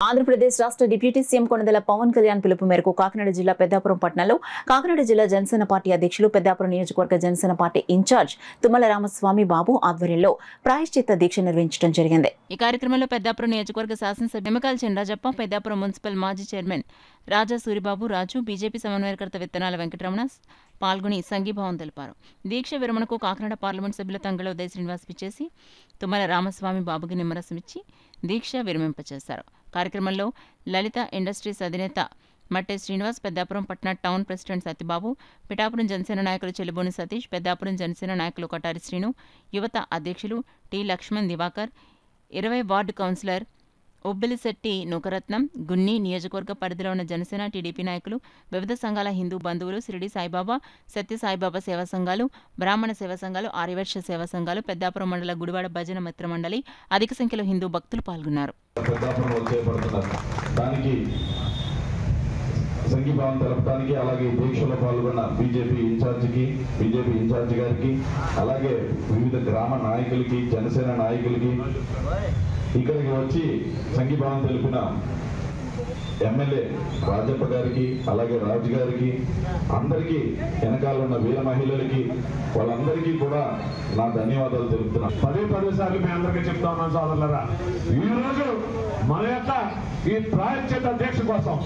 ఆంధ్రప్రదేశ్ రాష్ట్ర deputy CM Konidela Pawan Kalyan పిలుపు మేరకు కాకినాడ జిల్లా పెద్దాపురం పట్టణంలో కాకినాడ జిల్లా జనసేన పార్టీ అధ్యక్షులు పెద్దాపురం నియోజకవర్గ జనసేన పార్టీ ఇన్ఛార్జ్ తుమ్మల రామస్వామి బాబు ఆధ్వర్యంలో ప్రాయశ్చిత్త దీక్ష నిర్వహించడం జరిగింది। ఈ కార్యక్రమంలో పెద్దాపురం నియోజకవర్గ శాసనసభ్యులు ఎమ్మకాల చినరాజప్ప, పెద్దాపురం మున్సిపల్ మాజీ చైర్మన్ రాజా సూరిబాబు, రాజు, బీజేపీ సమన్వయకర్త విత్తనాల వెంకటరమణ పాల్గొని సంఘీభావం తెలిపారు। దీక్ష విరమణకు కాకినాడ పార్లమెంట్ సభ్యుల తంగళ ఉదయ శ్రీనివాస్ పిచ్చేసి తుమ్మల రామస్వామి బాబుకి నిమ్మరసం ఇచ్చి దీక్ష విరమింపచేశారు। కార్యక్రమంలో లలిత ఇండస్ట్రీస్ అధినేత మట్టె శ్రీనివాస్, పెద్దాపురం పట్టణ టౌన్ ప్రెసిడెంట్ సత్యబాబు, పిఠాపురం జనసేన నాయకులు చెల్లిబోని సతీష్, పెద్దాపురం జనసేన నాయకులు కొటారి శ్రీను, యువత అధ్యక్షులు T Lakshman Diwakar, 20 ward councillor Ubbilisetti Nookaratnam, Gunni, నియోజకవర్గ పరిధిలో ఉన్న జనసేన టీడీపీ నాయకులు, వివిధ సంఘాల హిందూ బంధువులు, షిరిడి సాయిబాబా, సత్య సాయిబాబా సేవా సంఘాలు, బ్రాహ్మణ సేవా సంఘాలు, ఆర్యవర్ష సేవా సంఘాలు, పెద్దాపురం మండల గుడివాడ భజన మిత్ర మండలి అధిక సంఖ్యలో హిందూ భక్తులు పాల్గొన్నారు। సంఘీభావం తెలపడానికి అలాగే దీక్షలో పాల్గొన్న బీజేపీ ఇన్ఛార్జ్ గారికి అలాగే వివిధ గ్రామ నాయకులకి జనసేన నాయకులకి ఇక్కడికి వచ్చి సంఘీభావం తెలిపిన ఎమ్మెల్యే రాజప్ప గారికి అలాగే రాజు గారికి అందరికీ వెనకాల ఉన్న వీర మహిళలకి వాళ్ళందరికీ కూడా నా ధన్యవాదాలు తెలుపుతున్నాను। పదే సార్లు మీ అందరికీ చెప్తా ఉన్నాను సోదరులారా, ఈరోజు మన యొక్క ఈ ప్రాయశ్చిత్త దీక్ష కోసం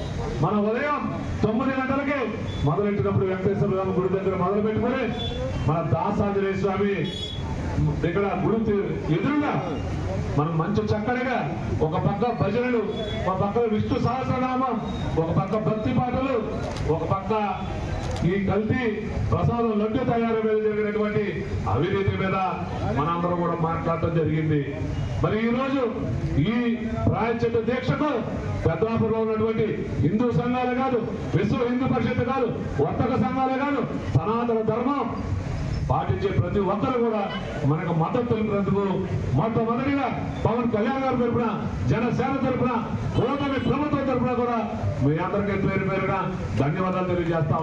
మన ఉదయం 9 గంటలకి మొదలెట్టినప్పుడు వెంకటేశ్వర స్వామి గుడి దగ్గర మొదలు పెట్టుకుని మన దాసాంజనేయ స్వామి ఇక్కడ గుడి ఎదురుగా మనం మంచి చక్కడిగా ఒక పక్క భజనలు, ఒక పక్క విష్ణు సహస్రనామం, ఒక పక్క భక్తి పాటలు, ఒక పక్క ఈ కల్తీ ప్రసాదం లడ్డు తయారీ మీద జరిగినటువంటి అవినీతి మీద మనందరం కూడా మాట్లాడటం జరిగింది। మరి ఈరోజు ఈ ప్రాయశ్చిత్త దీక్షకు పెద్దాపురంలో ఉన్నటువంటి హిందూ సంఘాలే కాదు, విశ్వ హిందూ పరిషత్ కాదు, వర్తక సంఘాలే కాదు, సనాతన ధర్మం పాటించే ప్రతి ఒక్కరు కూడా మనకు మద్దతు తెలిపినందుకు మొట్టమొదటిగా పవన్ కళ్యాణ్ గారి తరఫున, జనసేన తరఫున, కూటమి ప్రభుత్వం తరఫున కూడా మీ అందరికీ పేరుగా ధన్యవాదాలు తెలియజేస్తాం।